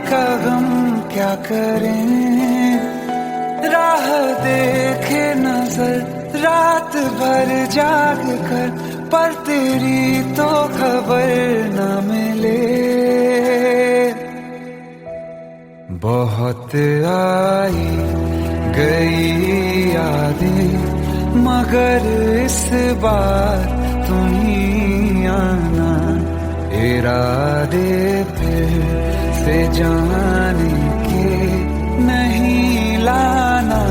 का गम क्या करें, राह देखे नजर रात भर जाग कर, पर तेरी तो खबर न मिले। बहुत आई गई यादें मगर इस बार तुम ही आना, इरादे फिर से जाने के नहीं लाना,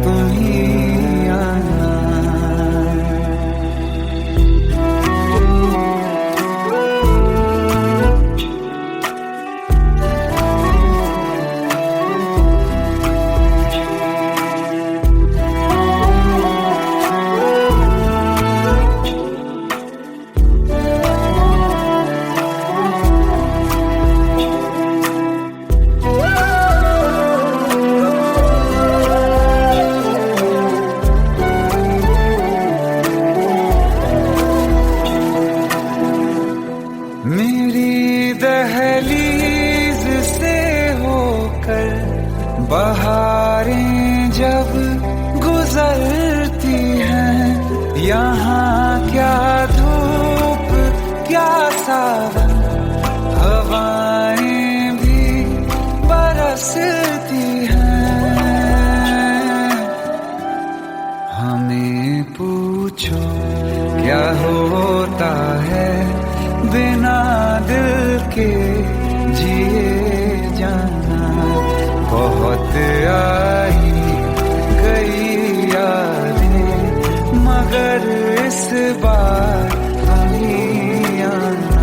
तुम ही आना। मेरी दहलीज से होकर बहारें जब गुजरती हैं, यहाँ क्या धूप क्या सावन, हवाएं भी बरसती हैं। हमें पूछो क्या होता है बिना दिल के जिए जाना। बहुत आई गई यादें मगर इस बार तुम ही आना।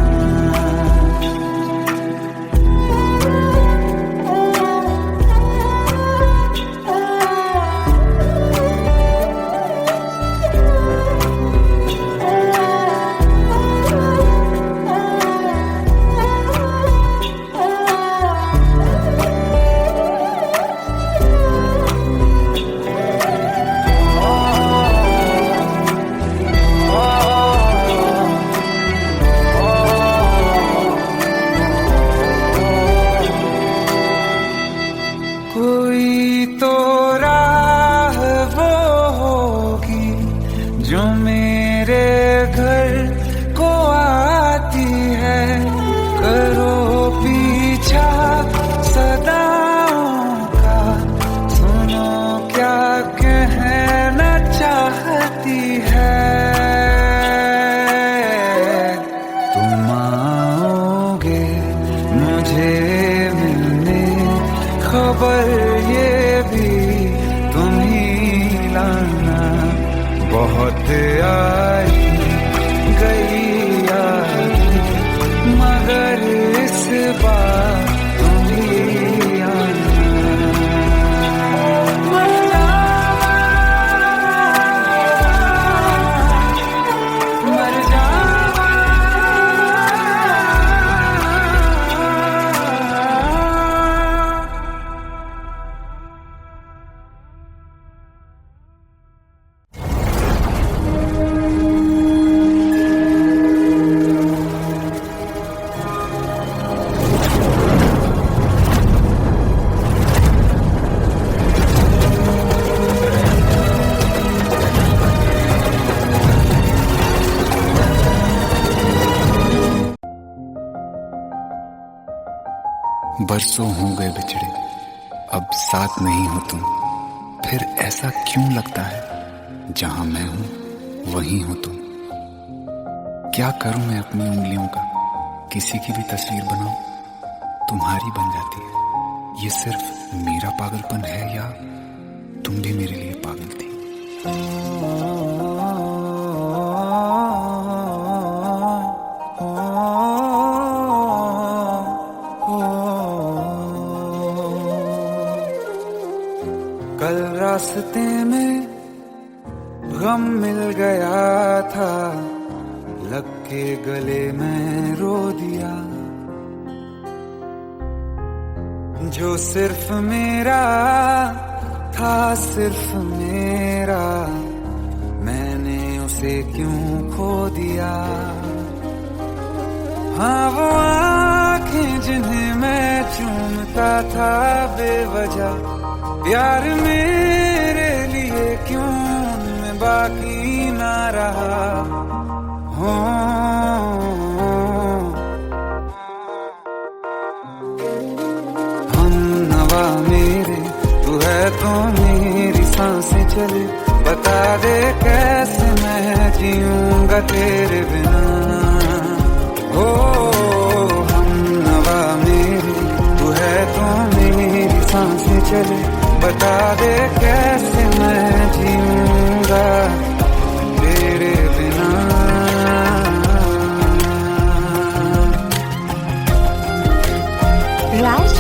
कोई तो राह वो होगी जो मेरे घर को आती है, करो पीछा सदाओं का, सुनो क्या कहना चाहती है। तुम आओगे मुझे मिलने, खबर ये भी तुम ही लाना। बहुत आई गई यादें मगर इस बार तुम ही आना। मर जावा बरसों हो गए बिछड़े, अब साथ नहीं हो तुम, फिर ऐसा क्यों लगता है जहां मैं हूं वहीं हो तुम। क्या करूं मैं अपनी उंगलियों का, किसी की भी तस्वीर बनाऊं तुम्हारी बन जाती है। ये सिर्फ मेरा पागलपन है या तुम भी मेरे लिए पागल थी। कल रास्ते में गम मिल गया था, लग के गले में रो दिया। जो सिर्फ मेरा था सिर्फ मेरा, मैंने उसे क्यों खो दिया। हाँ वो आँखें जिन्हें मैं चूमता था बेवजह, प्यार मेरे लिए क्यों मैं बाकी ना रहा। हो हम नवा मेरे, तू है तो मेरी सांसें चले, बता दे कैसे मैं जीऊंगा तेरे बिना। हो हम नवा मेरे, तू है तो मेरी सांसें चले, बता दे कैसे मैं जीऊंगा तेरे बिना। राज,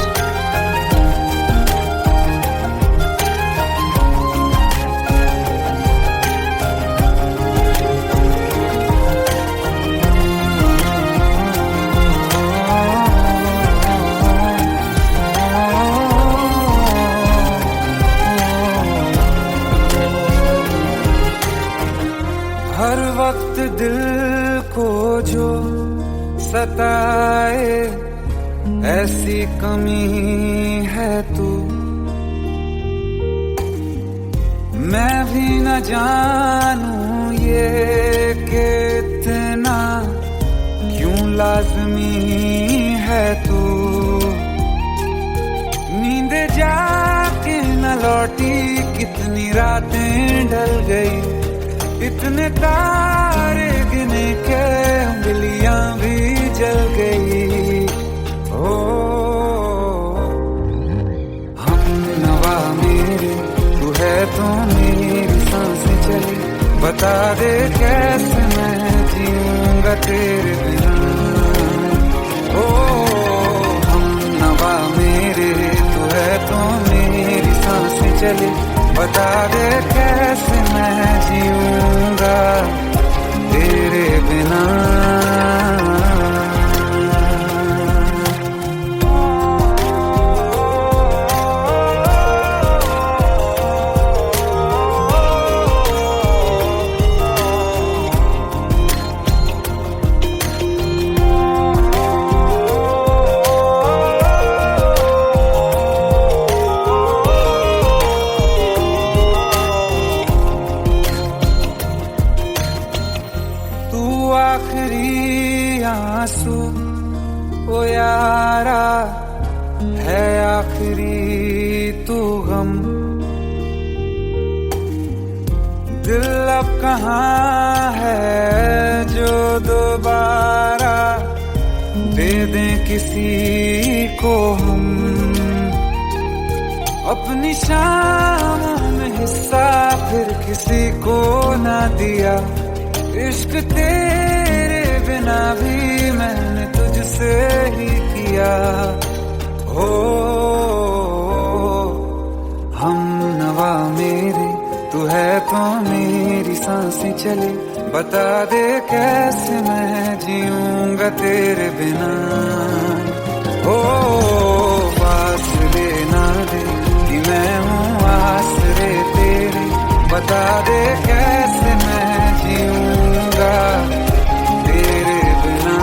हर वक्त दिल को जो सताए ऐसी कमी है तू, मैं भी न जानूं ये कि इतना क्यों लाज़मी है तू। नींद जाके न लौटी, कितनी रातें ढल गई, इतने तारे गिने के उंगलियां भी जल गई। ओ हम नवा मेरे, तू है तो मेरी सांसें चली, बता दे कैसे मैं जीऊंगा तेरे बिना। ओ हम नवा मेरे, तू है तो मेरी सांसें चली, बता दे कैसे मैं जीऊंगा तेरे बिना। आखिरी आंसू ओ यारा है, आखिरी तू गम, दिल अब कहाँ है जो दोबारा दे दें किसी को हम। अपनी शामों में हिस्सा फिर किसी को ना दिया, इश्क तेरे बिना भी मैंने तुझसे ही किया। हो हम नवा मेरे, तू है तो मेरी सांसें चले, बता दे कैसे मैं जीऊंगा तेरे बिना। हो फासले ना दे कि मैं हूँ आसरे तेरे, बता दे कैसे मैं जीऊंगा तेरे बिना।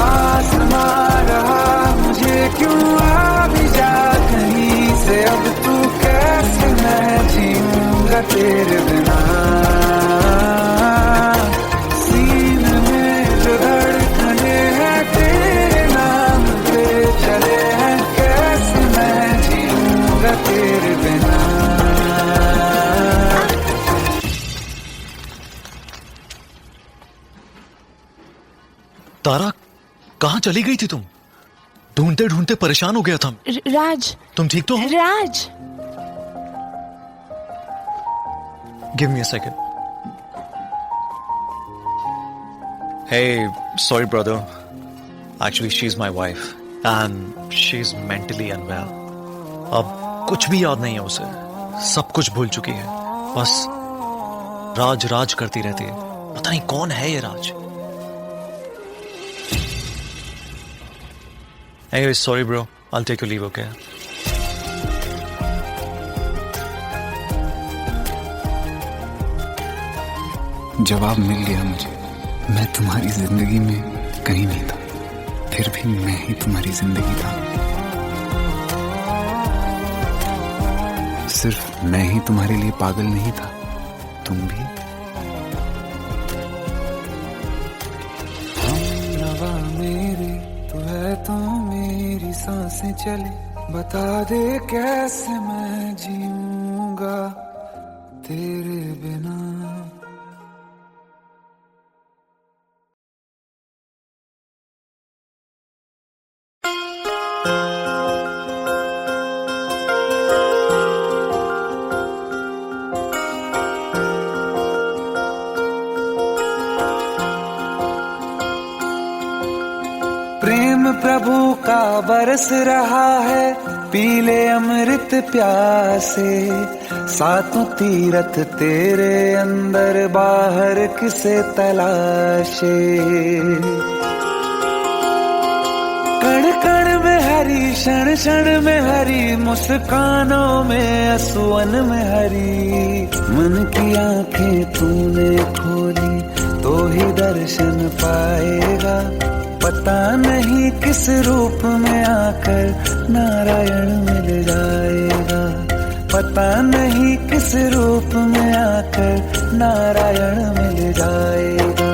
आसमां रहा मुझे क्यों आ भी जा कहीं से, अब तू कैसे मैं जीऊंगा तेरे बिना। सीने में जो धड़कने हैं तेरे नाम पे चले हैं, कैसे मैं जीऊंगा तेरे बिना। तारा, कहाँ चली गई थी तुम? ढूंढते ढूंढते परेशान हो गया था। राज, तुम ठीक तो हो? Raj, give me a second. Hey, sorry brother. Actually, she's my wife and she's mentally unwell. अब कुछ भी याद नहीं है उसे, सब कुछ भूल चुकी है, बस राज राज करती रहती है। पता नहीं कौन है ये राज। Anyway, sorry bro, I'll take your leave, okay? जवाब मिल गया मुझे। मैं तुम्हारी जिंदगी में कहीं नहीं था, फिर भी मैं ही तुम्हारी जिंदगी था। सिर्फ मैं ही तुम्हारे लिए पागल नहीं था, तुम भी। हमनवा मेरी तू है तो मेरी सांसें चले, बता दे कैसे मैं जीऊंगा तेरे बिना। प्रेम प्रभु का बरस रहा है, पीले अमृत प्यासे। सातों तीरथ तेरे अंदर, बाहर किसे तलाशे। कण कण में हरी, क्षण क्षण में हरी, मुस्कानों में असुवन में हरी। मन की आंखें तूने खोली तो ही दर्शन पाएगा। पता नहीं किस रूप में आकर नारायण मिल जाएगा। पता नहीं किस रूप में आकर नारायण मिल जाएगा।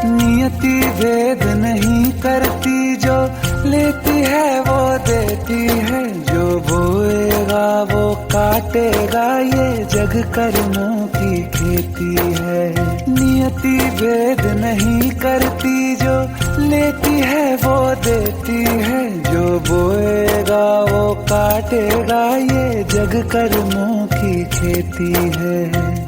नियति भेद नहीं करती, जो लेती है वो देती है। जो बोएगा वो काटेगा, ये जग कर्मों की खेती है। नियति भेद नहीं करती, जो लेती है वो देती है। जो बोएगा वो काटेगा, ये जग कर्मों की खेती है।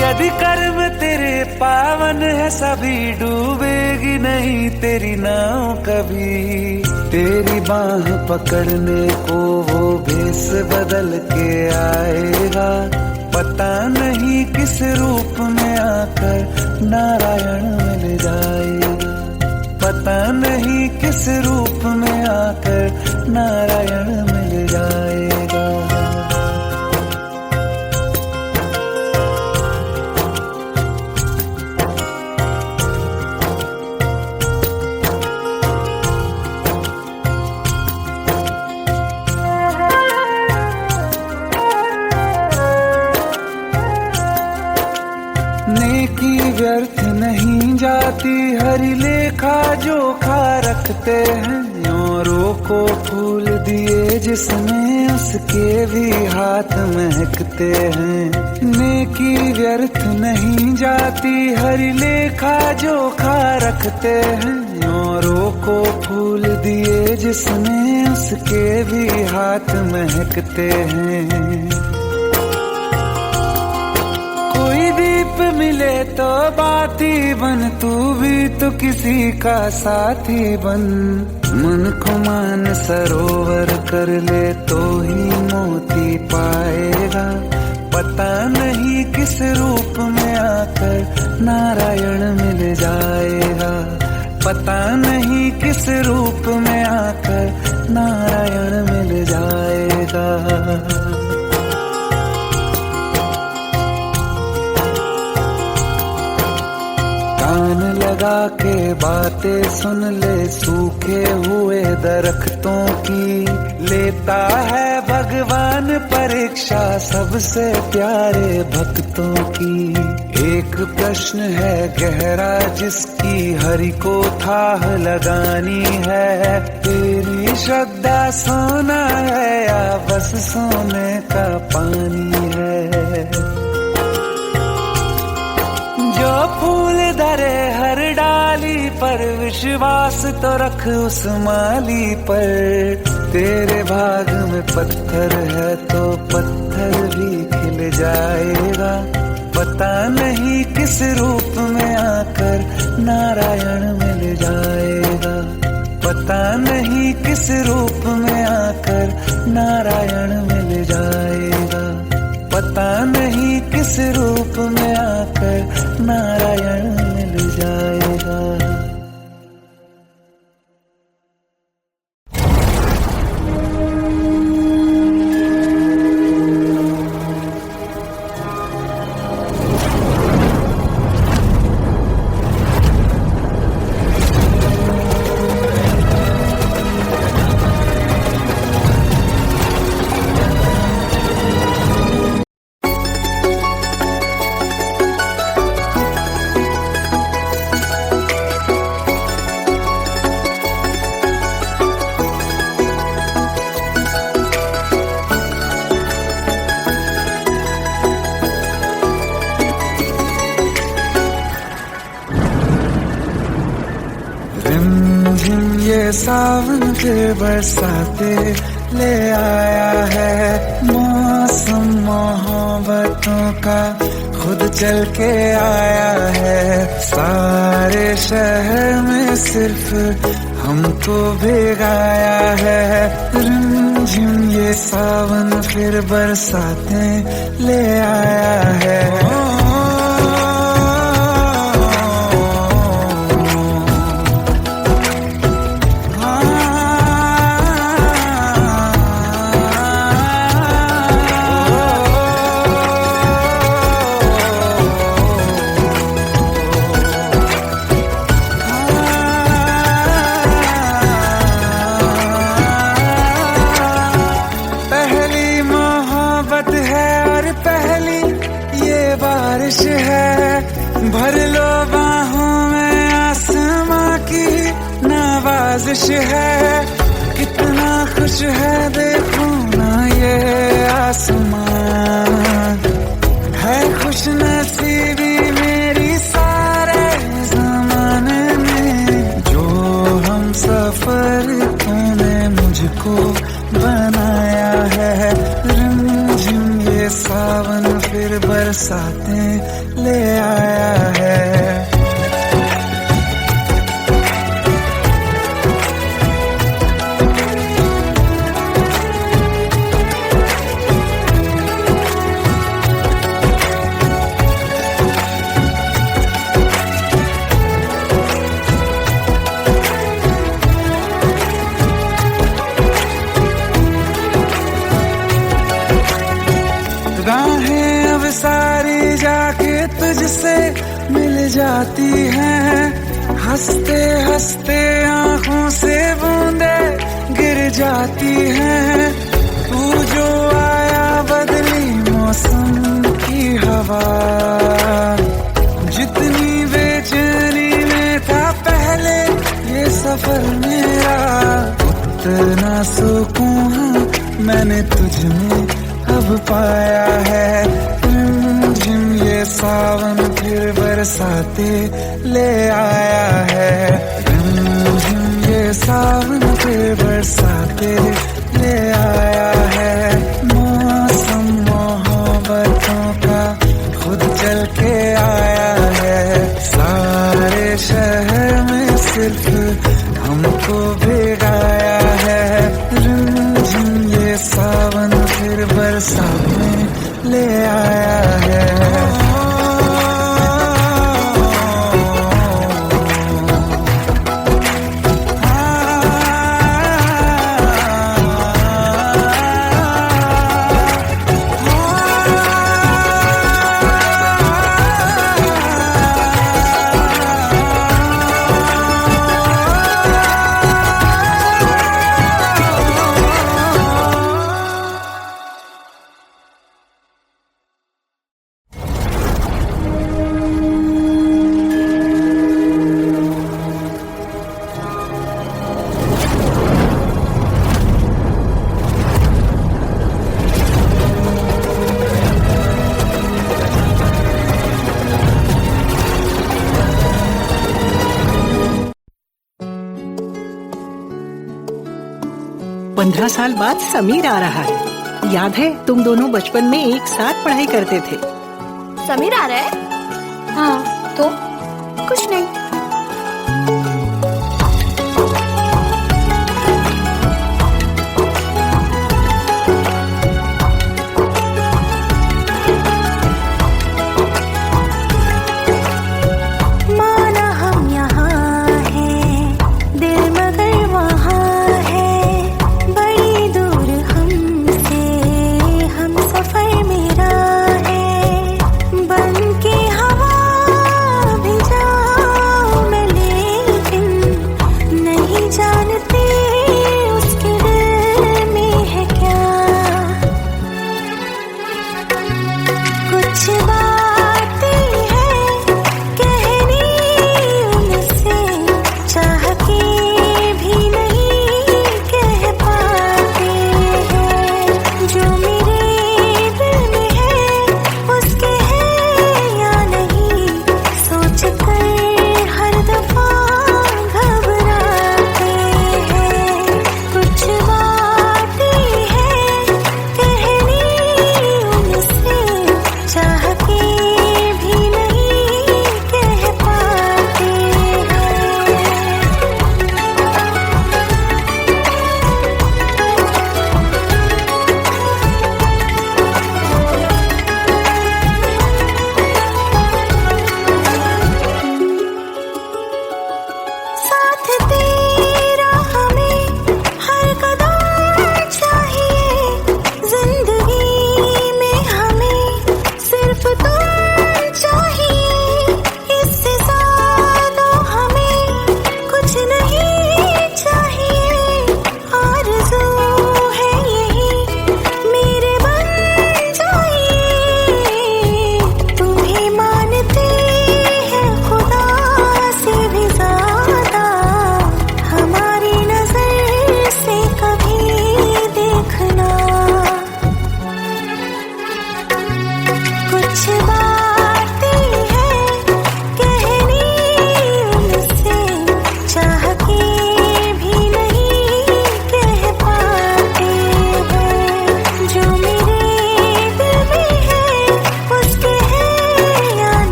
यदि कर्म तेरे पावन है, सभी डूबेगी नहीं तेरी नाव कभी। तेरी बाह पकड़ने को वो भेष बदल के आएगा। पता नहीं किस रूप में आकर नारायण मिल जाएगा। पता नहीं किस रूप में आकर नारायण मिल जाएगा। नेकी व्यर्थ नहीं जाती, हरि लेखा जोखा रखते हैं। औरों को फूल दिए जिसने, उसके भी हाथ महकते हैं। नेकी व्यर्थ नहीं जाती, हरि लेखा जोखा रखते हैं। औरों को फूल दिए जिसने, उसके भी हाथ महकते हैं। कोई दीप मिले तो बाती बन, तू भी तो किसी का साथी बन। मन को मान सरोवर कर ले तो ही मोती पाएगा। पता नहीं किस रूप में आकर नारायण मिल जाएगा। पता नहीं किस रूप में आकर नारायण मिल जाएगा। कान लगा के बातें सुन ले, सूखे हुए दरख्तों की। लेता है भगवान परीक्षा सबसे प्यारे भक्तों की। एक प्रश्न है गहरा जिसकी हरि को थाह लगानी है। तेरी श्रद्धा सोना है या बस सोने का पानी है। जो फूल धरे हर डाली पर, विश्वास तो रख उस माली पर। तेरे भाग में पत्थर है तो पत्थर भी खिल मिल जाएगा, पता नहीं किस रूप में आकर नारायण मिल जाएगा, पता नहीं किस रूप में आकर नारायण मिल जाएगा, पता नहीं किस रूप में आकर नारायण मिल जाएगा। ये सावन के बरसाते ले आया है, मौसम मोहब्बतों का खुद चल के आया है, सारे शहर में सिर्फ हमको भिगाया है, रिमझिम ये सावन फिर बरसाते ले आया है। बारिश है, भर लो बाहों में आसमां की नवाजिश है, कितना खुश है देखो ना ये आसमां, है खुश नसीबी मेरी सारे जमाने में, जो हम सफर तूने मुझको बनाया है, रिमझिम ये सावन फिर बरसाते ले आया है। राहें अब सारी जाके तुझसे मिल जाती हैं, हंसते हंसते आंखों से बूंदे गिर जाती हैं, तू जो आया बदली मौसम की हवा, जितनी बेचैनी में था पहले ये सफर मेरा, उतना सुकून मैंने तुझ में अब पाया है, रिमझिम ये सावन फिर बरसाते ले आया है, रिमझिम ये सावन फिर बरसाते ले आया है, मौसम मोहब्बतों का खुद चल के आया है, सारे शहर में सिर्फ हमको भिगाया है, रिमझिम ये सावन फिर बरसात में ले आया है। पंद्रह साल बाद समीर आ रहा है। याद है तुम दोनों बचपन में एक साथ पढ़ाई करते थे। समीर आ रहा है? हाँ तो कुछ नहीं।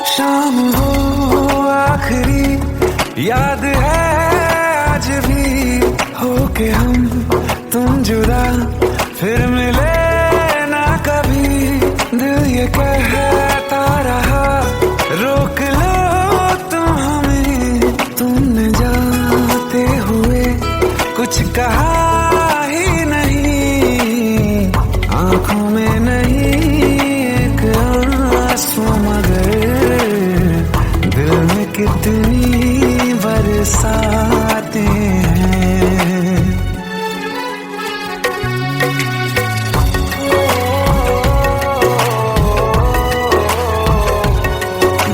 शाम हो आखिरी याद है आज भी होके हम तुम जुदा फिर मिले ना कभी। दिल ये कहता रहा रोक लो तुम हमें, तुमने जाते हुए कुछ कहा ही नहीं। आंखों में नहीं एक आंसू मगर दिल में कितनी बरसाते हैं।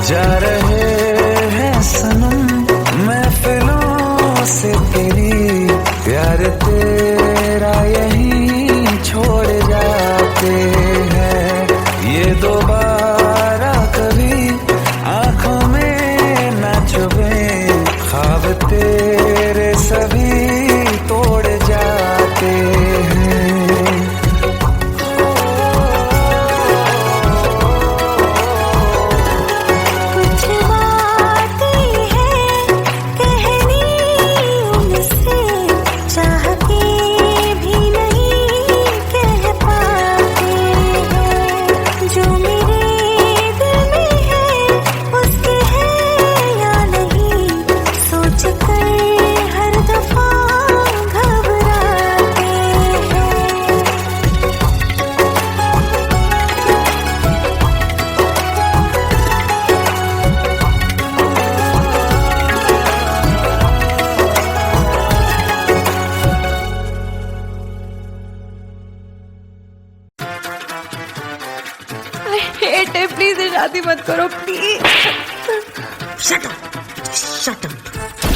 जा रहे हैं सनम महफिलों से तेरी, प्यार तेरा यहीं छोड़ जाते हैं। ये दोबारा कभी आंखों में न चुभे, ख्वाब तेरे सभी तोड़ जाते हैं। प्लीज शादी मत करो प्लीज। Shut up.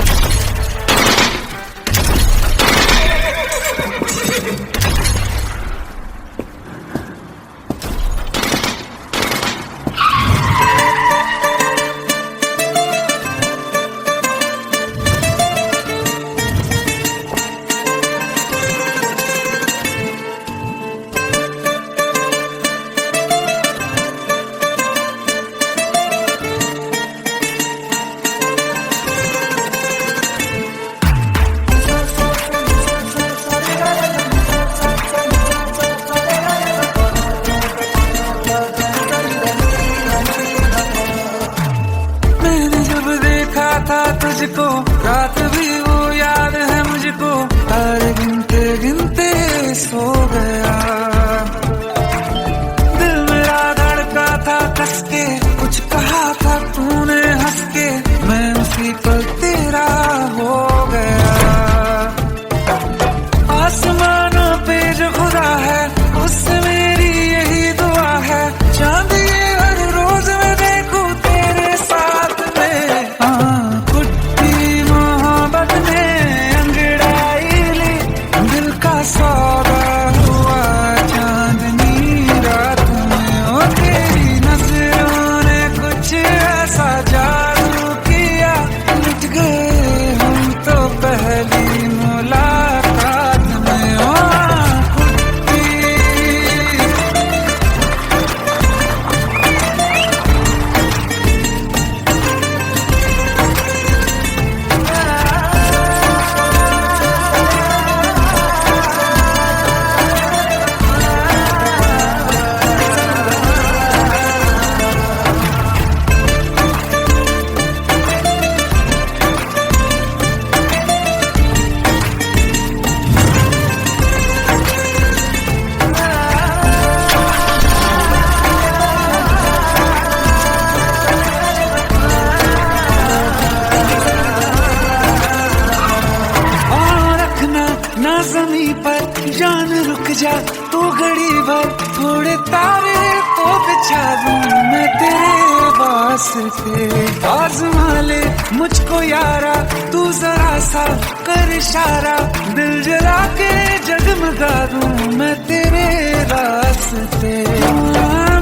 जमी पर जान रुक जा तू घड़ी भर, थोड़े तारे तो बिछा दूं मैं तेरे वास्ते। आज़मा ले मुझको यारा तू जरा सा कर इशारा, दिल जला के जगमगा दूं मैं तेरे रास्ते।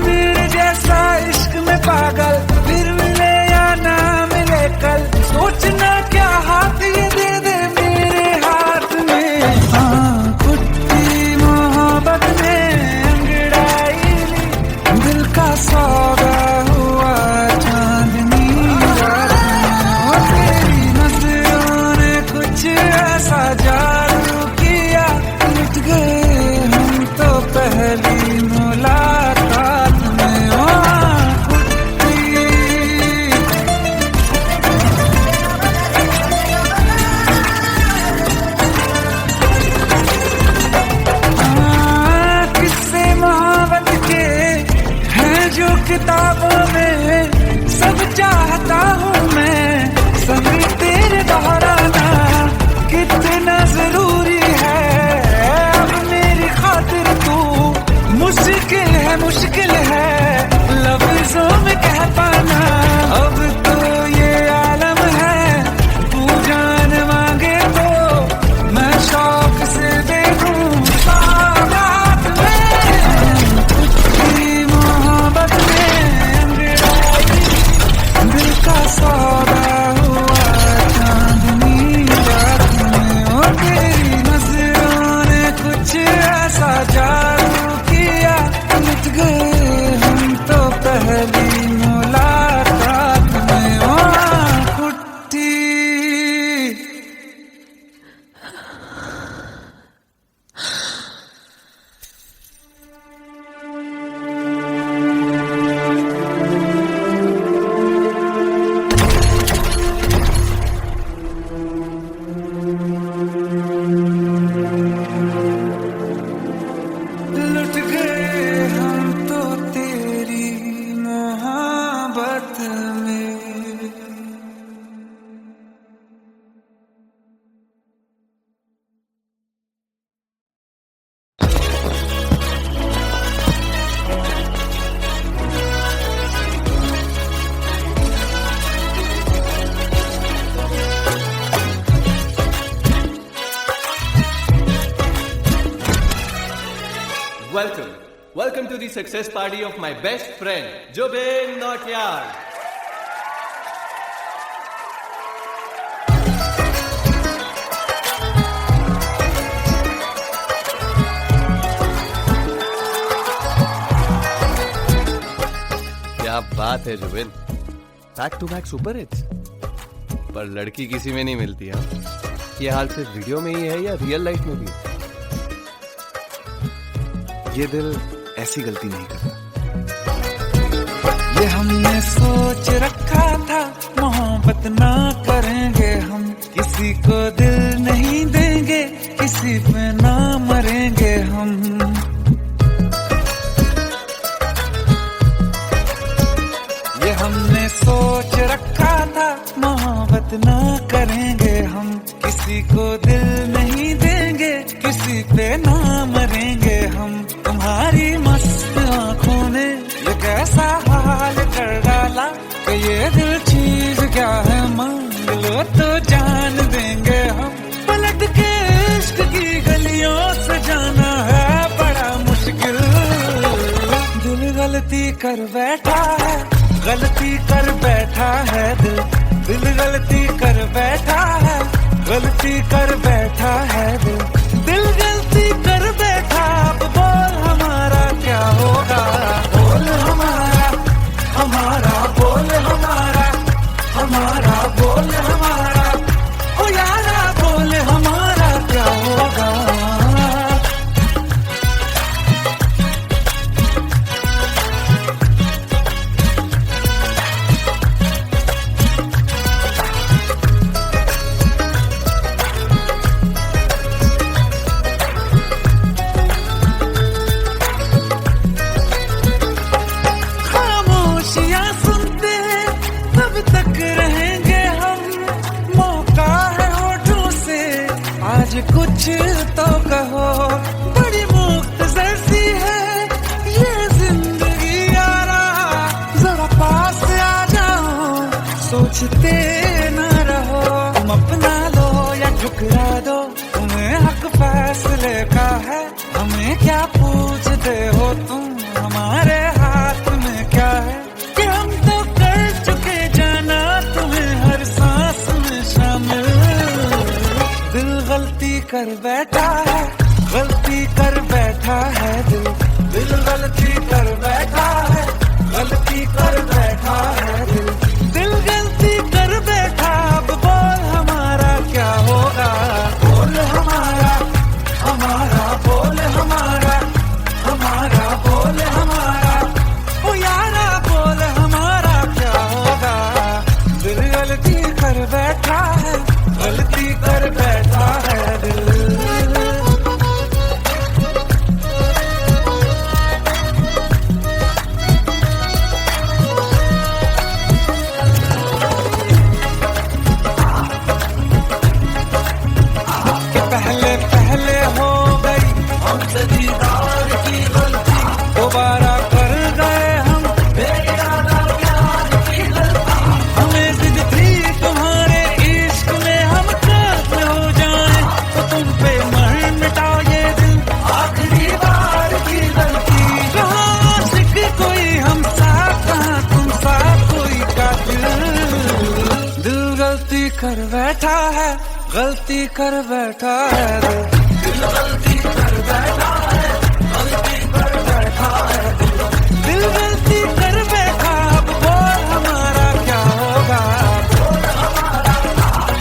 मेरे जैसा इश्क में पागल फिर मिले या ना मिले कल, सोचना क्या हाथ ये दे दे मेरे हाथ में। हाँ कुट्टी मोहब्बत में अंगड़ाई ली, दिल का सौदा हुआ चांदनी रात में। तेरी नजरों ने कुछ ऐसा जादू किया, लुट गए हम तो पहली मुलाकात में। किस्से मोहब्बत के हैं जो किताबों में, सब चाहता हूँ मैं संग तेरे दोहराना, कितना जरूरी है अब मेरी खातिर तू। मुश्किल है लफ्जों में कह पाना, अब तो ये आलम है तू जान मांगे तो मैं शौक से देखूं साथ में। कुछ मोहब्बत में अंगड़ाई, दिल का सौदा हुआ चांदनी रात में। ओ तेरी नजरों ने कुछ ऐसा जादू किया, लुट गए हम तो पहली मुलाकात में। ओ कुट्टी लुट गए हम तो तेरी मोहब्बत में। Welcome to the success party of my best friend, Jobin Nautiyal. क्या बात है Zubin, back to back super hits. पर लड़की किसी में नहीं मिलती है। ये हाल सिर्फ वीडियो में ही है या रियल लाइफ में भी? ये दिल ऐसी गलती नहीं करता। ये हमने सोच रखा था मोहब्बत ना करेंगे हम, किसी को दिल नहीं देंगे, किसी पे ना मरेंगे हम। ये हमने सोच रखा था मोहब्बत ना करेंगे हम, किसी को दिल नहीं देंगे, किसी पे ना मरेंगे हम। तुम्हारी मस्त आंखों ने ये कैसा हाल कर डाला कि ये दिल चीज क्या है मांग लो तो जान देंगे हम। पलट के इश्क की गलियों से जाना है बड़ा मुश्किल। दिल गलती कर बैठा है, गलती कर बैठा है दिल, दिल गलती कर बैठा है, गलती कर बैठा है दिल, दिल गलती कर बैठा। अब बोल हमारा क्या होगा, बोल हमारा, हमारा बोल हमारा, हमारा बोल हमारा, ओ यारा बोल हमारा क्या होगा। तो कहो, बड़ी मुख्तसर सी है ये जिंदगी यारा, जरा पास आ जाओ, सोचते न रहो, तुम अपना लो या ठुकरा दो, तुम्हें हक फैसले का है, हमें क्या पूछते हो तुम, हमारे हाथ में क्या है, कि हम तो कर चुके जाना तुम्हें हर सांस में शामिल। दिल गलती कर बैठा है, गलती कर बैठा है दिल, दिल गलती कर बैठा है, गलती कर बैठा है दिल, दिल गलती कर बैठा, अब बोल हमारा क्या होगा, बोल हमारा, हमारा बोल हमारा, हमारा बोल हमारा, ओ यारा बोल हमारा क्या होगा, दिल गलती कर बैठा है, गलती कर बैठा है दिल। पहले पहले हो गई हमसे दीदार की गलती, दोबारा कर गए हम बेइरादा प्यार की गलती, हमें जिद थी तुम्हारे इश्क में हम काफिर हो जाएं, तो तुम पे मर मिटाओ ये दिल, आखिरी बार की गलती, कहाँ आशिक कोई हम साथ, कहाँ तुम साथ कोई कातिल, दिल गलती कर बैठा है, गलती कर बैठा है दिल गलती कर बैठा है, गलती कर बैठा है दिल गलती कर बैठा, अब बोल हमारा क्या होगा, बोल हमारा,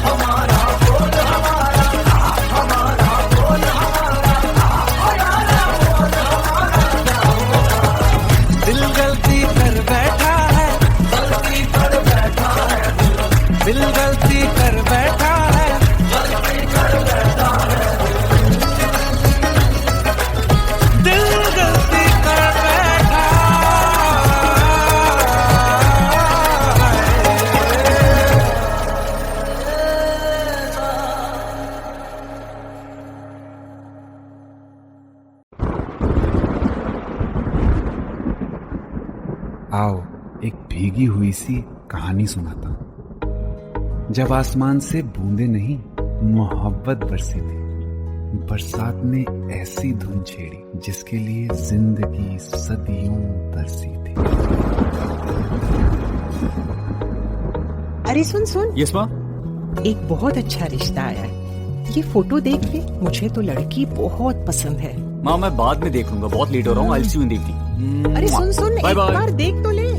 हमारा बोल हमारा, हमारा बोल हमारा, हमारा बोल हमारा क्या होगा, दिल गलती कर बैठा है, गलती कर बैठा है दिल गलती कर बैठा है, गलती कर बैठा है दिल गलती कर बैठा आओ एक भीगी हुई सी कहानी सुनाता हूं। जब आसमान से बूंदे नहीं मोहब्बत बरसी थी, बरसात ने ऐसी धुन छेड़ी जिसके लिए जिंदगी सदियों तरसी थी। अरे सुन सुन, यस माँ। एक बहुत अच्छा रिश्ता आया है, ये फोटो देख ले, मुझे तो लड़की बहुत पसंद है। माँ मैं बाद में देख लूंगा, बहुत लेट हो रहा हूँ। आई सी यू इन द इवनिंग। अरे सुन सुन, बाय एक बाय। बार देख तो ले।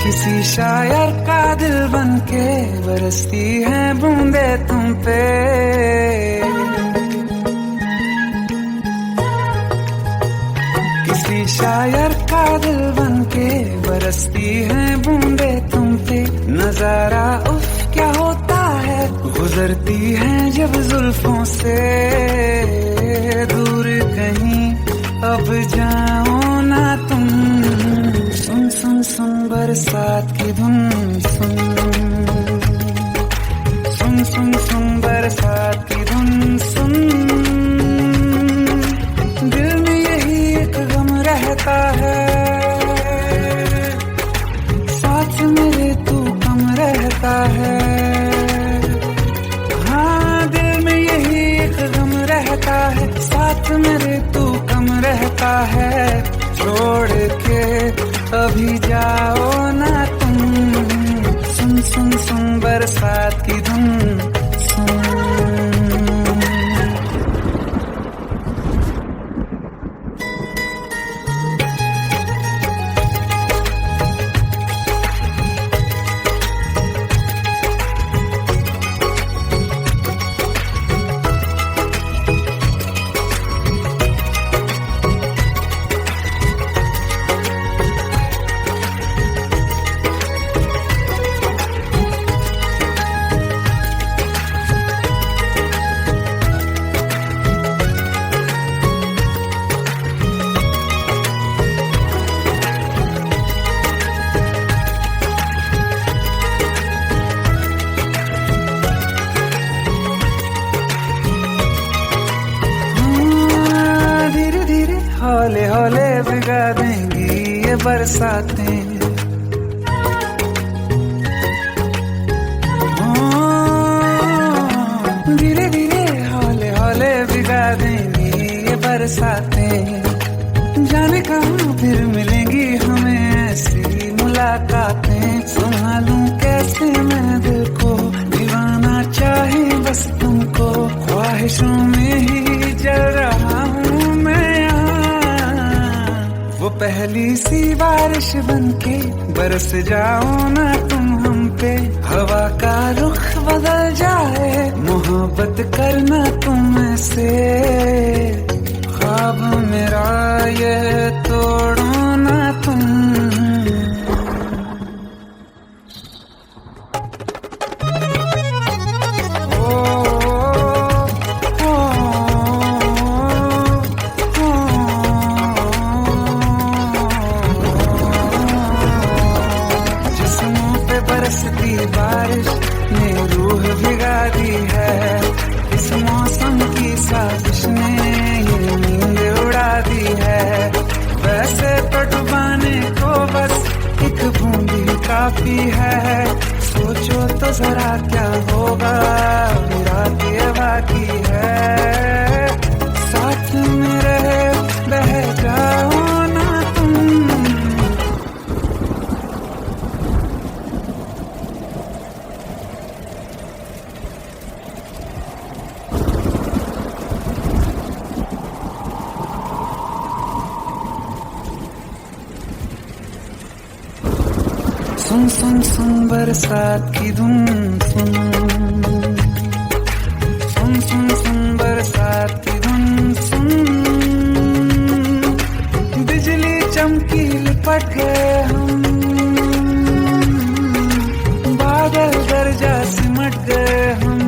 किसी शायर का दिल बनके बरसती है बूंदे तुम पे, किसी शायर का दिल बनके बरसती है बूंदे तुम पे, नजारा उफ क्या होता है, गुजरती है जब जुल्फों से, दूर कहीं अब जाओ ना तुम, सुन सुन सुन बरसात की धुन, सुन सुन सुन सुन बरसात की धुन, सुन दिल में यही एक गम रहता है, साथ मेरे तू कम रहता है, हाँ दिल में यही एक गम रहता है, साथ मेरे तू कम रहता है, छोड़ के अभी जाओ ना तुम, सुन सुन सुन बरसात की धुन, सुन। हौले हौले भिगा देंगी ये बरसातें। धीरे धीरे हौले हौले भिगा देंगी ये बरसातें। जाने कहाँ फिर मिलेंगी हमें ऐसी मुलाकातें। संभालूं कैसे मैं दिल को, दीवाना चाहे बस तुमको। ख्वाहिशों में ही जल रहा हूँ मैं यहाँ। वो पहली सी बारिश बनके बरस जाओ ना तुम हम पे। हवा का रुख बदल जाए, मोहब्बत करना तुम से। ख्वाब मेरा ये तोड़ो ना तुम। जिस्मों पे बरसती बारिश ने रूह भिगा दी है। इस मौसम की साजिश ने ये नींद उड़ा दी है। वैसे तो डुबाने को बस एक बूंद ही काफी है। सोचो तो जरा क्या होगा, रात ये बाकी है। साथ में रहे बह जाओ ना तुम। सुन सुन सुन बरसात की धुन सुन। सुन सुन सुन बरसात की धुन सुन। बिजली चमकी लिपट गए हम, बादल गरजा सिमट गए हम।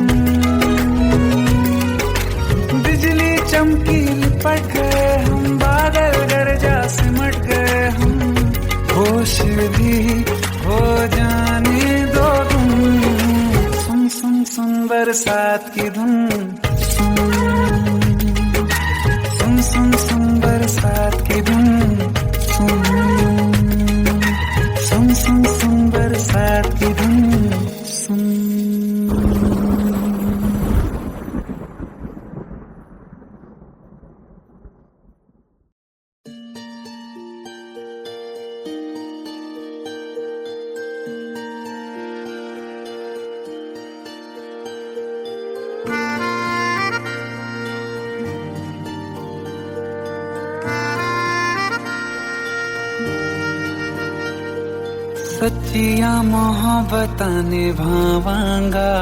बिजली चमकी लिपट गए हम, बादल गरजा सिमट गए हम। होश भी हो जाने दो तुम। सुन सुन सुन बरसात की धुन सुन। सुन सुन सुन बरसात की धुन सुन। सुन सुन सुन बरसात की धुन सुन। सच्चिया मोहब्बतां निभावांगा,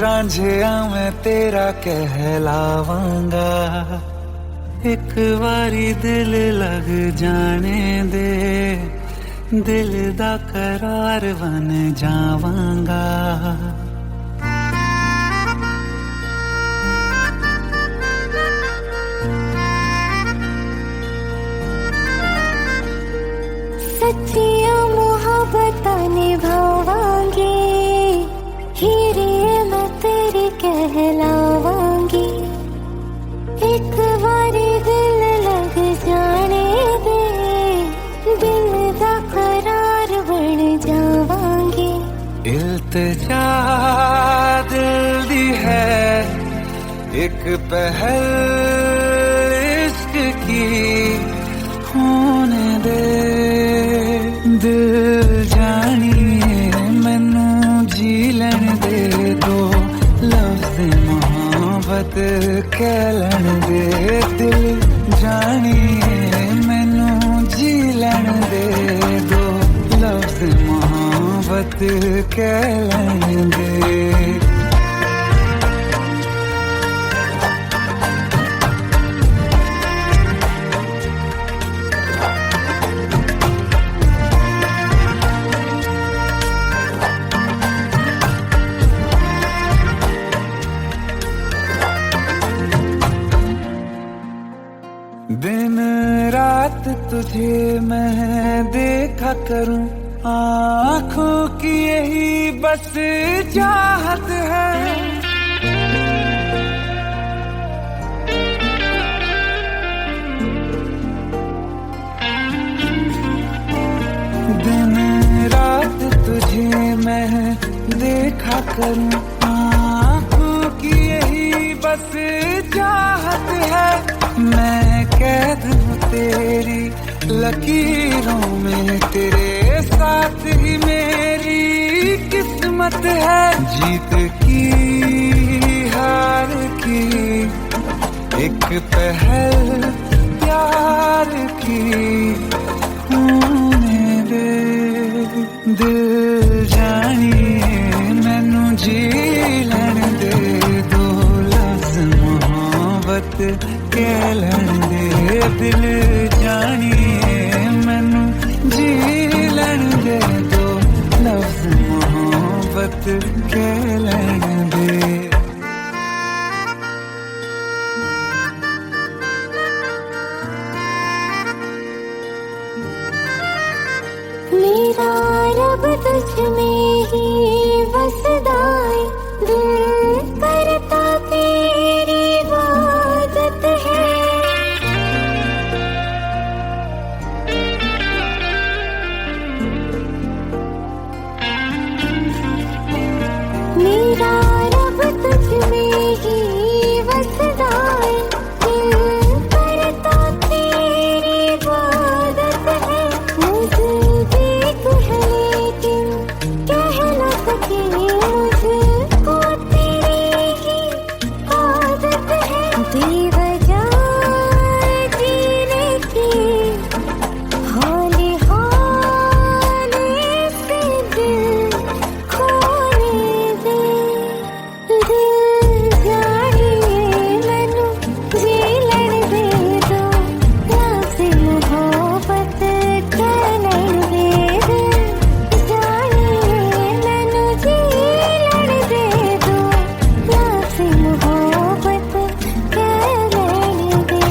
रांझिया मैं तेरा कहलावांगा। एक बारी दिल लग जाने दे, दिल दा करार बन जावांगा। सच्चिया मोहब्बतां निभावांगी, हीरे मैं तेरी कहलावांगी। एक बारी दिल लग जाने दे, दिल दा करार बन जावांगी। इल्तिजा दिल दी है एक पहल इश्क की होने दे। दिल जानिए मैनू जी लैन दे दो, लफ्ज़ मोहब्बत कह लैन दे। दिल जानिए मैनू जी लैन दे दो, लफ्ज़ मोहब्बत कह लैन दे। दिन रात तुझे मैं देखा करूं, आँखों की यही बस चाहत है। दिन रात तुझे मैं देखा करूं, आँखों की यही बस चाहत है। मैं कैद हूँ तेरी लकीरों में, तेरे साथ ही मेरी किस्मत है। जीत की हार की एक पहल प्यार की होने दे। दिल जानिए मैनू जी लैण दे, दो लफ्ज़ मोहब्बत कह लैण दे। दिल जानिए मैनू जी लैण दे, दो लफ्ज़ मोहब्बत कह लैण दे। मेरा रब तुझ में ही बसदा है, दिल करता तेरी इबादत है। मेरा रब तुझ में ही बसदा है, दिल करता तेरी इबादत है। मुझे देख है लेकिन कह न सके, मुझको तेरी ही आदत है। बेवजह जीने की हौले हौले से दिल खोने दे। दिल जानिए मैनू जी लैण दे, दो लफ्ज़ मोहब्बत कह लैण दे। दिल जानिए मैनू जी लैण दे, दो लफ्ज़ मोहब्बत कह लैण दे।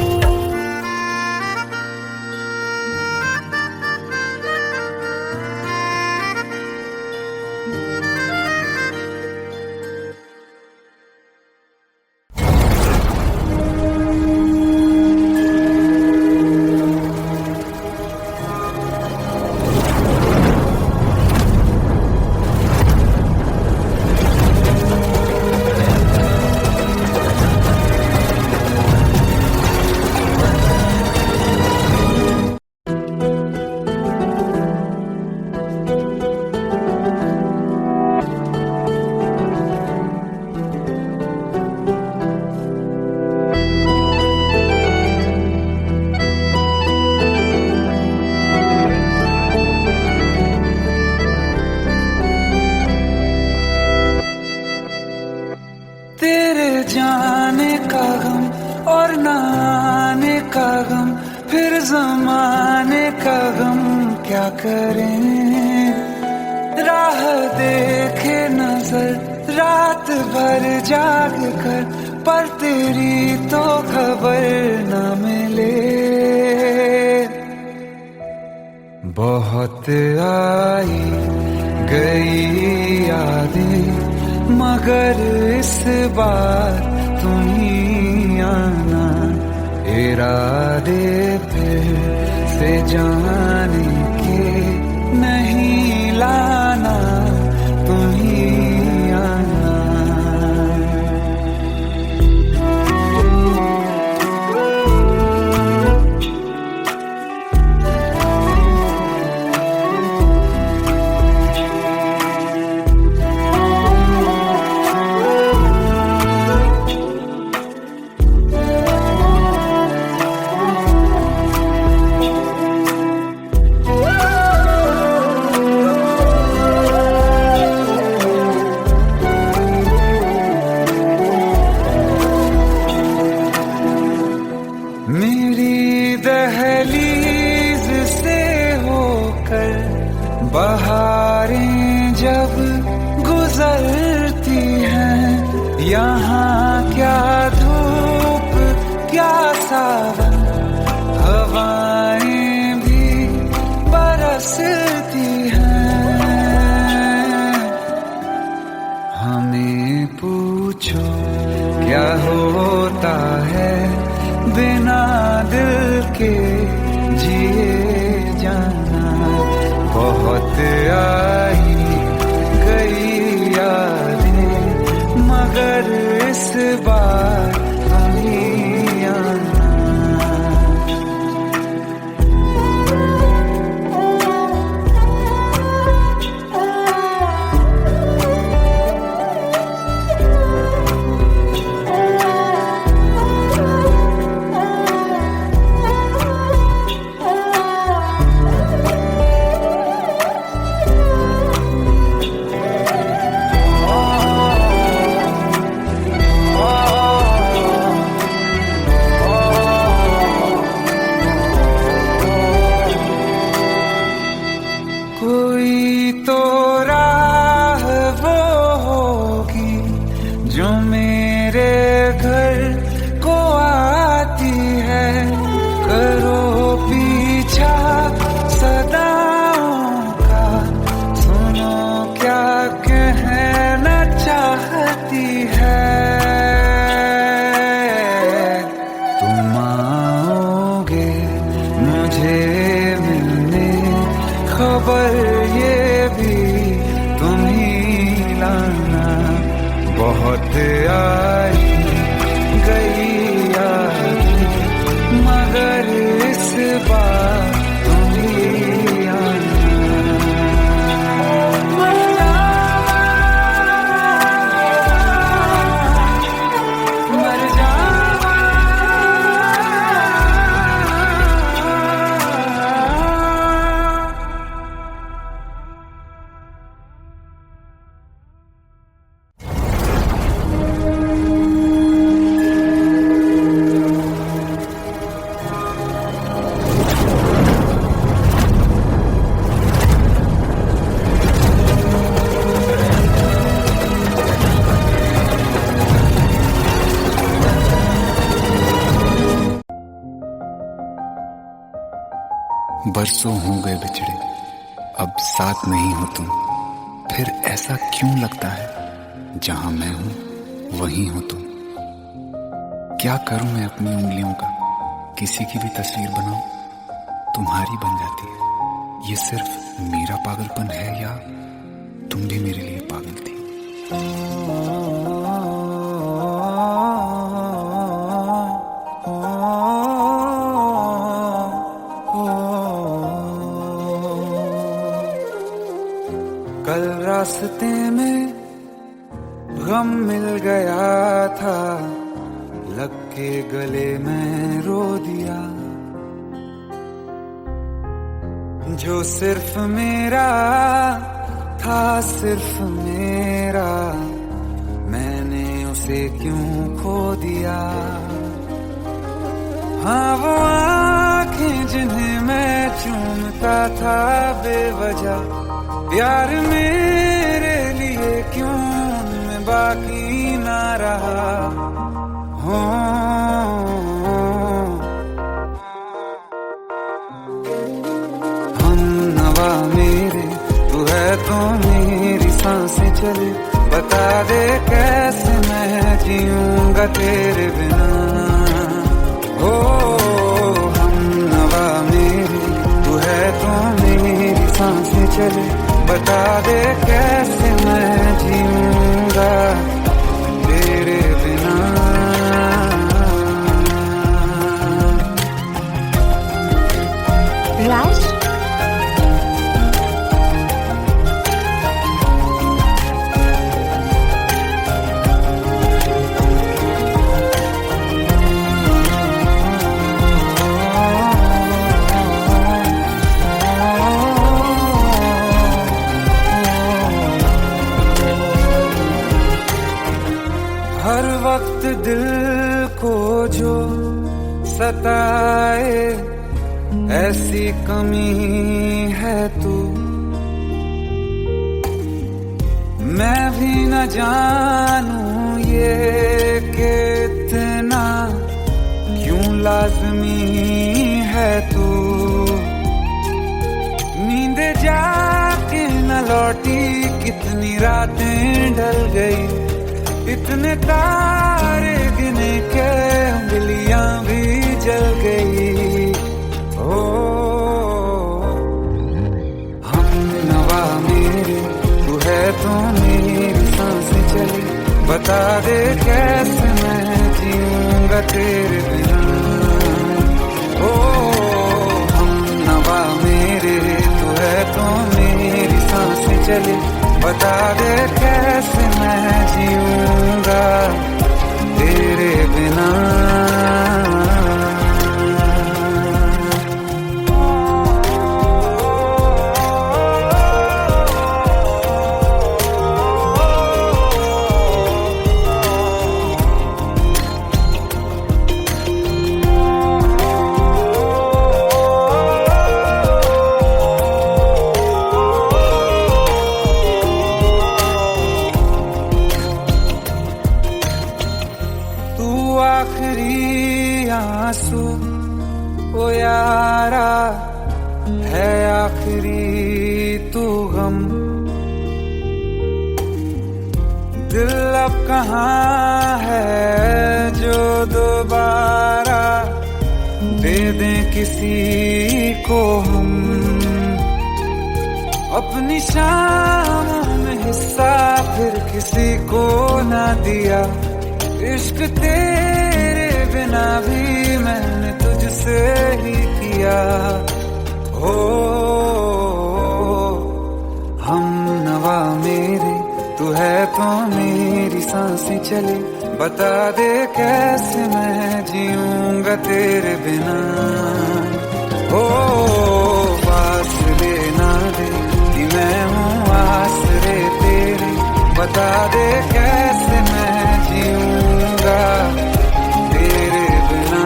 तेरे जाने का गम और न आने का गम, फिर जमाने का गम क्या करें। राह देखे नजर रात भर जाग कर, पर तेरी तो खबर न मिले। बहुत आई गई यादें, मगर इस बार तुम ही आना। इरादे फिर से जाने के नहीं लाना, तुम ही आना। मेरी दहलीज से होकर बहारें जब गुजरती हैं, यहाँ क्या धूप क्या सावन, हवाएं भी बरसती हैं। हमें पूछो क्या होता है बिना दिल के जिए जाना। बहुत आई गई यादें मगर इस बार तुम ही आना। कोई तो राह वो होगी जो मेरे घर को आती है। करो पीछा सदाओं का, सुनो क्या कहना चाहती है। तुम आओगे मुझे मिलने, खबर ये भी तुम ही लाना। बहुत आई गई यादें मगर इस बार तुम ही आना। मर जावा बरसों हो गए बिछड़े, अब साथ नहीं हो तुम। फिर ऐसा क्यों लगता है, जहां मैं हूं वहीं हो तुम। क्या करूं मैं अपनी उंगलियों का, किसी की भी तस्वीर बनाऊं, तुम्हारी बन जाती है। ये सिर्फ मेरा पागलपन है या तुम भी मेरे लिए पागल थी। कल रास्ते में गम मिल गया था, लग के गले में रो दिया। जो सिर्फ मेरा था, सिर्फ मेरा, मैंने उसे क्यों खो दिया। हाँ वो आँखें जिन्हें मैं चूमता था बेवजह, प्यार मेरे लिए क्यों मैं बाकी ना रहा। हो हम नवा मेरे, तू है तो मेरी सांसें चले। बता दे कैसे मैं जीऊंगा तेरे बिना। हो हम नवा मेरे, तू है तो मेरी सांसें चले। बता दे कैसे मैं जीऊंगा तेरे बिना। राज, हर वक्त दिल को जो सताए, ऐसी कमी है तू। मैं भी न जानूं ये कि इतना क्यों लाज़मी है तू। नींद जाके न लौटी, कितनी रातें ढल गई। इतने तारे गिने के उंगलियां भी जल गई। ओ चले, बता दे कैसे मैं जीऊंगा तेरे बिना। आखिरी आंसू ओ यारा है, आखिरी तू गम। दिल अब कहाँ है जो दोबारा दे दें किसी को हम। अपनी शामों में हिस्सा फिर किसी को ना दिया, इश्क तेरे बिना भी मैंने तुझसे ही किया। हो हम नवा मेरे, तू है तो मेरी सांसें चले, बता दे कैसे मैं जीऊंगा तेरे बिना। हो पास लेना दे कि मैं हूँ आसरे तेरे, बता दे कैसे मैं जीऊंगा तेरे बिना।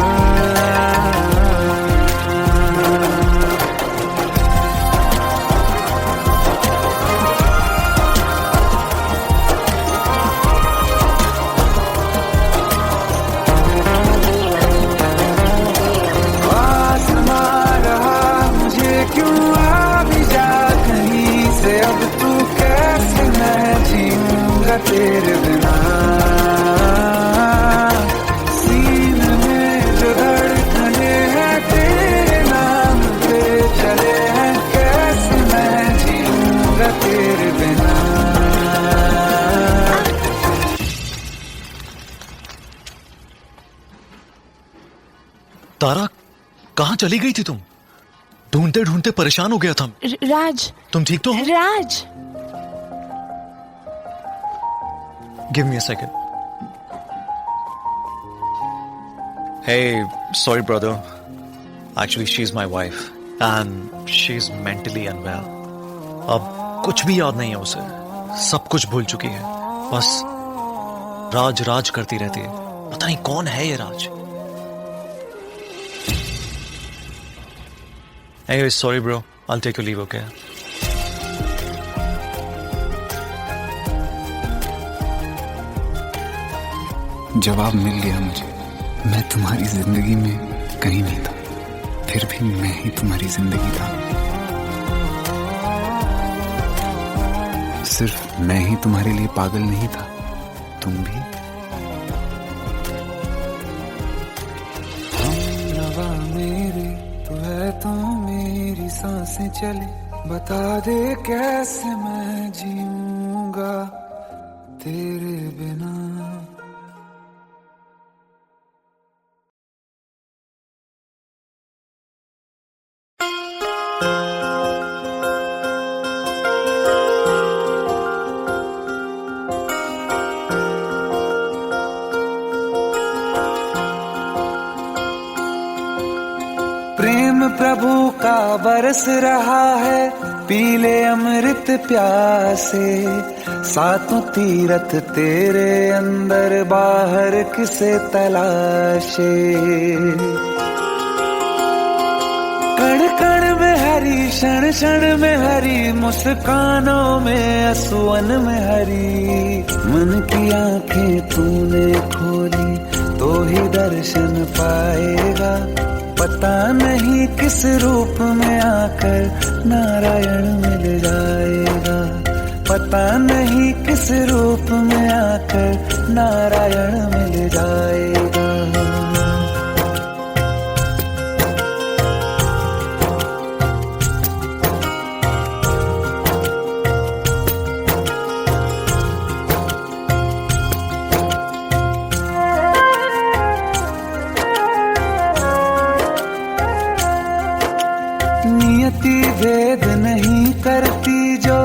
आसमां रहा मुझे क्यों, आ भी जा कहीं से, अब तू कैसे मैं जीऊंगा तेरे बिना। सीने में जो धड़कने हैं तेरे नाम पे चले हैं, कैसे मैं जीऊंगा तेरे बिना। तारा, कहाँ चली गई थी तुम? ढूंढते ढूंढते परेशान हो गया था। राज, तुम ठीक तो हो? राज। Give me a second. Hey, sorry brother. Actually, she's my wife and she's mentally unwell. अब कुछ भी याद नहीं है उसे, सब कुछ भूल चुकी है, बस राज राज करती रहती है। पता नहीं कौन है ये राज। Anyway, sorry bro. I'll take your leave, okay? जवाब मिल गया मुझे। मैं तुम्हारी जिंदगी में कहीं नहीं था, फिर भी मैं ही तुम्हारी जिंदगी था। सिर्फ मैं ही तुम्हारे लिए पागल नहीं था, तुम भी। हम नवा मेरे, तू है तो मेरी सांसें चले, बता दे कैसे मैं जीऊंगा तेरे बिना। प्रेम प्रभु का बरस रहा है, पीले अमृत प्यासे, सातों तीरथ तेरे अंदर बाहर किसे तलाशे। कण कण में हरी, क्षण क्षण में हरी, मुस्कानों में असुवन में हरी। मन की आंखें तूने खोली तो ही दर्शन पाएगा, पता नहीं किस रूप में आकर नारायण मिल जाएगा। पता नहीं किस रूप में आकर नारायण मिल जाएगा। नियति भेद नहीं करती, जो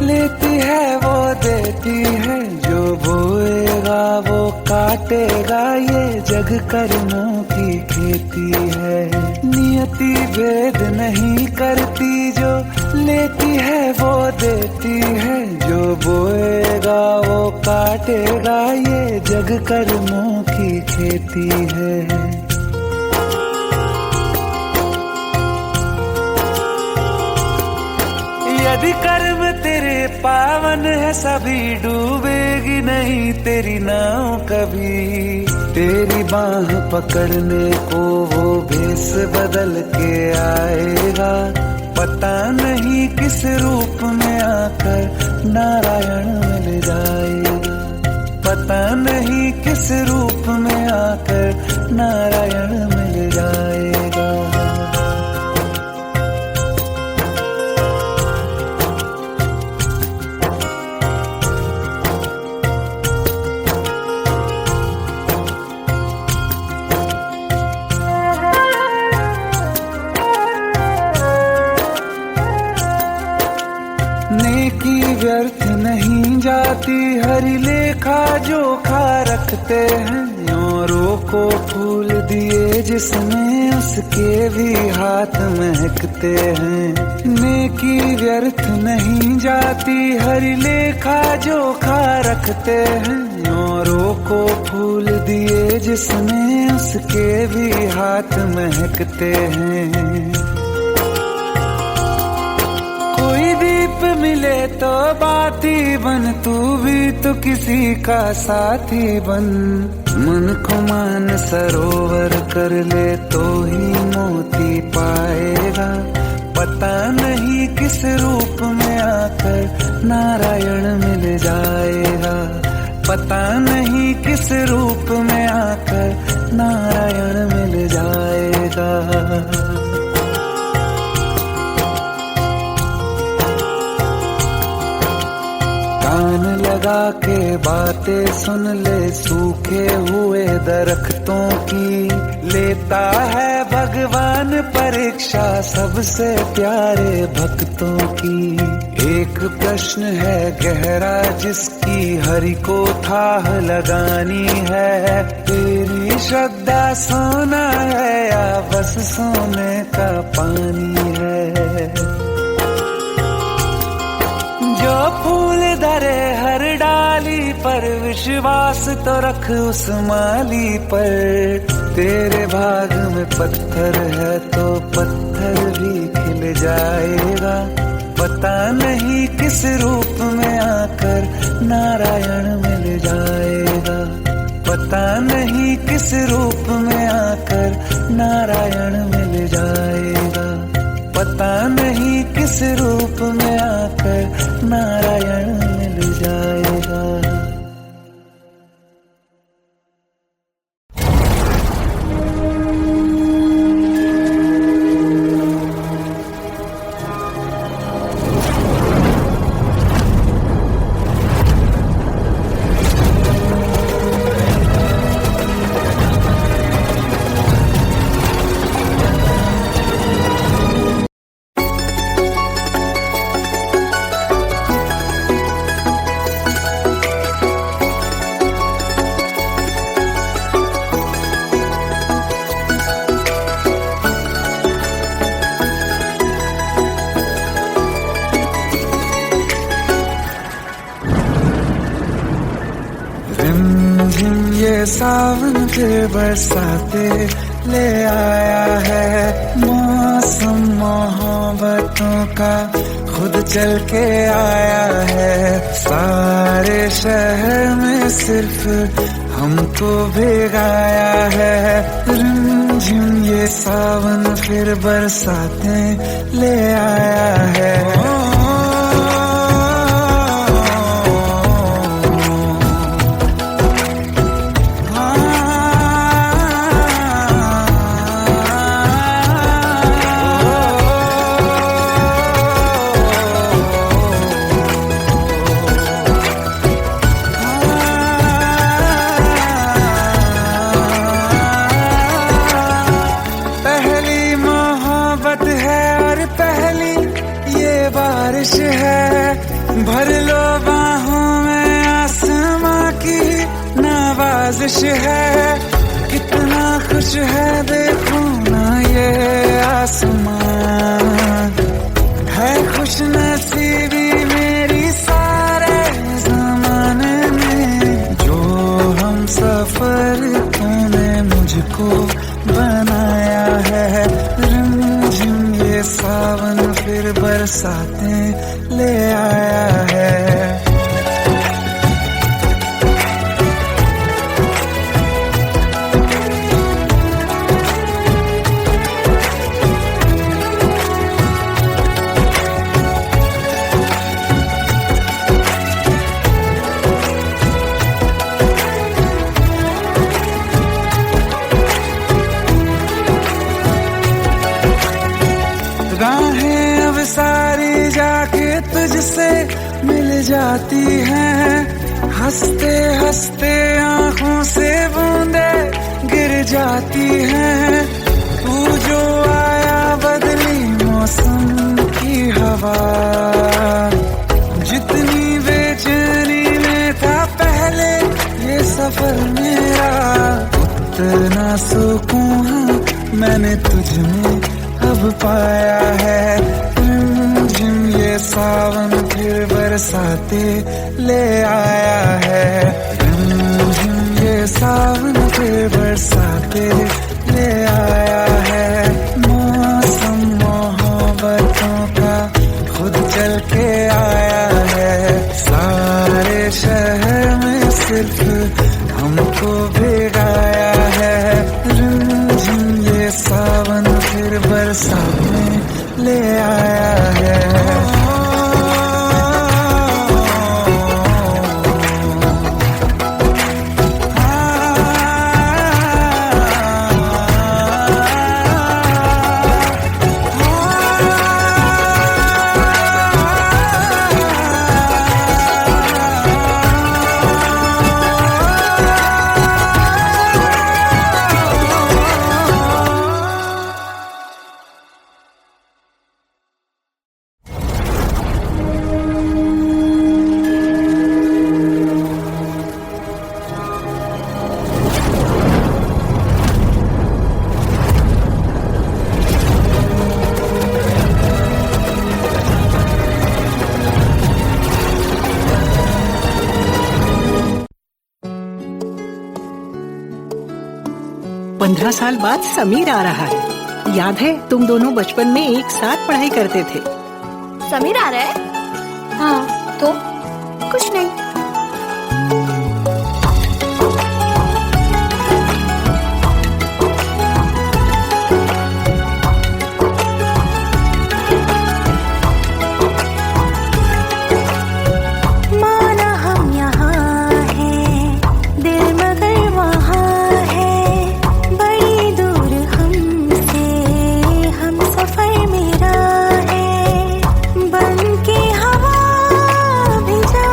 लेती है वो देती है, जो बोएगा वो काटेगा, ये जग कर्मों की खेती है। नियति भेद नहीं करती, जो लेती है वो देती है, जो बोएगा वो काटेगा, ये जग कर्मों की खेती है। यदि कर्म तेरे पावन है, सभी डूबेगी नहीं तेरी नाव कभी। तेरी बाह पकड़ने को वो भेष बदल के आएगा, पता नहीं किस रूप में आकर नारायण मिल जाएगा, पता नहीं किस रूप में आकर नारायण मिल जाएगा। नेकी व्यर्थ नहीं जाती, हरि लेखा जोखा रखते हैं, औरों को फूल दिए जिसमें उसके भी हाथ महकते हैं। नेकी व्यर्थ नहीं जाती, हरि लेखा जोखा रखते हैं, औरों को फूल दिए जिसमें उसके भी हाथ महकते हैं। कोई दीप मिले तो बाती बन, तू भी तो किसी का साथी बन। मन को मान सरोवर कर ले तो ही मोती पाएगा, पता नहीं किस रूप में आकर नारायण मिल जाएगा, पता नहीं किस रूप में आकर नारायण मिल जाएगा। कान लगा के बातें सुन ले सूखे हुए दरख्तों की, लेता है भगवान परीक्षा सबसे प्यारे भक्तों की। एक प्रश्न है गहरा जिसकी हरि को थाह लगानी है, तेरी श्रद्धा सोना है या बस सोने का पानी है। जो फूल धरे हर डाली पर, विश्वास तो रख उस माली पर। तेरे भाग में पत्थर है तो पत्थर भी खिल जाएगा, पता नहीं किस रूप में आकर नारायण मिल जाएगा, पता नहीं किस रूप में आकर नारायण मिल जाएगा, पता नहीं किस रूप में आकर नारायण मिल जाएगा। ये सावन के बरसाते ले आया है, मौसम मोहब्बतों का खुद चल के आया है। सारे शहर में सिर्फ हमको भिगाया है, रिमझिम ये सावन फिर बरसाते ले आया है। है और प्यार पहली ये बारिश है, भर लो बाहों में आसमां की नवाजिश है। कितना खुश है देखो ना ये आसमान, है खुश नसीबी मेरी सारे जमाने में। जो हम सफर तूने मुझको बनाया है, रिमझिम ये सावन फिर बरसातें ले आया है। राहें अब सारी जाके तुझसे मिल जाती हैं, हंसते हंसते आंखों से बूंदे गिर जाती हैं। तू जो आया बदली मौसम की हवा, जितनी बेचैनी में था पहले ये सफर मेरा, उतना सुकून मैंने तुझ में अब पाया है। रिमझिम ये सावन फिर बरसाते ले आया है, रिमझिम ये सावन फिर बरसाते ले आया है। मौसम मोहब्बतों का खुद चल के आया है, सारे शहर में सिर्फ हमको भिगाया है। रिमझिम ये सावन फिर बरसात में ले आया है। पंद्रह साल बाद समीर आ रहा है। याद है तुम दोनों बचपन में एक साथ पढ़ाई करते थे। समीर आ रहा है? हाँ तो कुछ नहीं। बन के हवा भी जा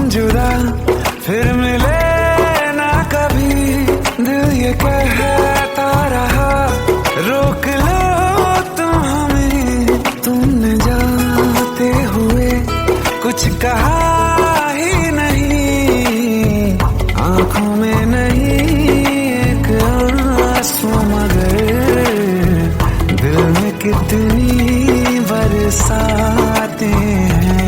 जुदा फिर मिले ना कभी, दिल ये कहता रहा रोक लो तुम हमें, तुमने जाते हुए कुछ कहा ही नहीं, आंखों में नहीं एक आंसू मगर दिल में कितनी बरसाते हैं।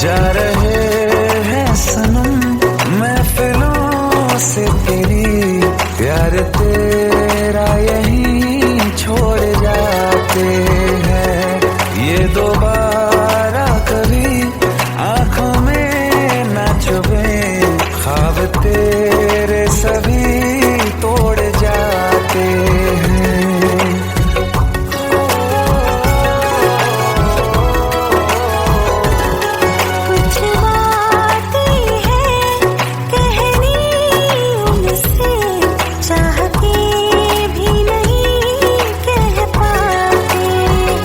जा रहे हैं सनम महफिलों से तेरी, प्यार तेरा यहीं छोड़ जाते हैं, ये दोबारा कभी आंखों में न चुभे, ख्वाब तेरे सभी तोड़ जाते हैं। कुछ बातें हैं कहनी उनसे, चाह के भी नहीं कह पाते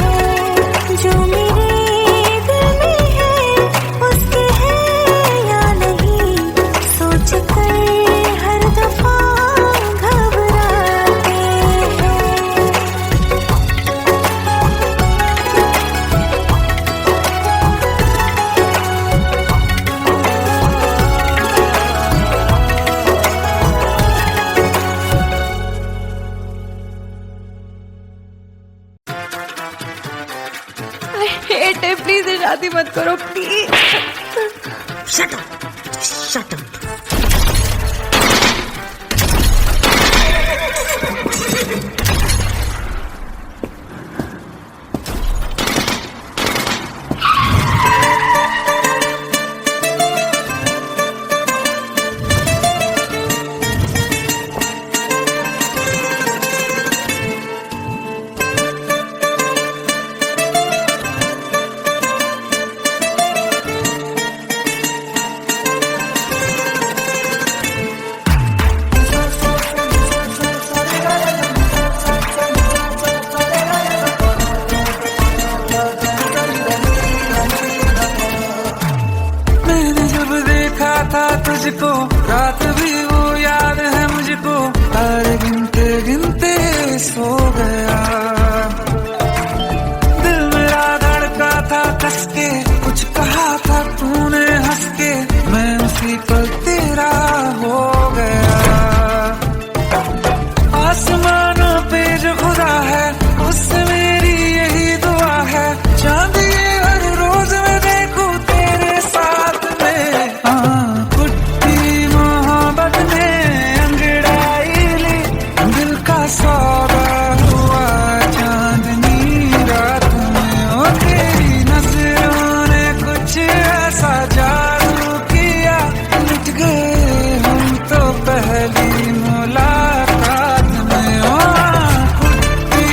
हैं, जो मेरे दिल में है उसके है या नहीं, सोच कर हर दफा घबराते हैं। हेट है, प्लीज शादी मत करो प्लीज। मैंने जब देखा था तुझको, रात भी वो याद है मुझको, तारे गिनते गिनते सो गया, दिल मेरा धड़का था कस के, कुछ कहा था तूने हंस के, मैं उसी पल तेरा हो गया। आसमानों पे जो खुदा है उससे मेरी यही दुआ है, चांद ये हर रोज मैं देखूं तेरे साथ में। कुट्टी मोहब्बत ने अंगड़ाई ली, दिल का सौदा हुआ चांदनी रात में, ओ तेरी नजरों ने कुछ ऐसा जादू किया, लुट गए हम तो पहली मुलाकात में। ओ कुट्टी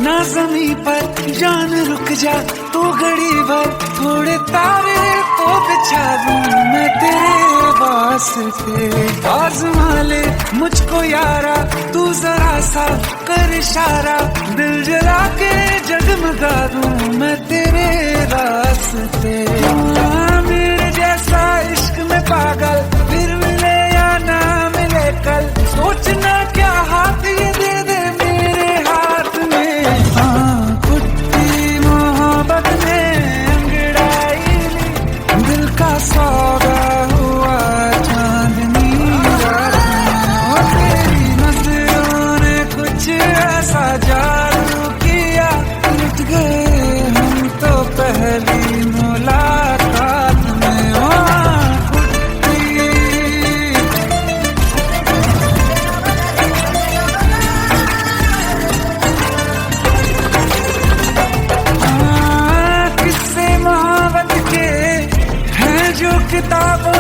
ना ज़मीं पर जान रुक जा तू घड़ी भर, थोड़े तारे तो बिछा दूं मैं तेरे वास्ते, आज़मा ले मुझको यारा तू जरा सा कर इशारा, दिल जला के जगमगा दूं मैं तेरे रास्ते। मेरे जैसा इश्क में पागल फिर मिले या ना मिले कल, सोचना क्या हाथ ये दे दे मेरे हाथ में। कुट्टी मोहब्बत ने अंगड़ाई ली, दिल का सौदा हुआ चांदनी रात में, और तेरी नजरों ने कुछ ऐसा जादू किया, लुट टूट गए हम तो पहली मुलाकात में। ओ किस्से मोहब्बत के हैं जो किताबों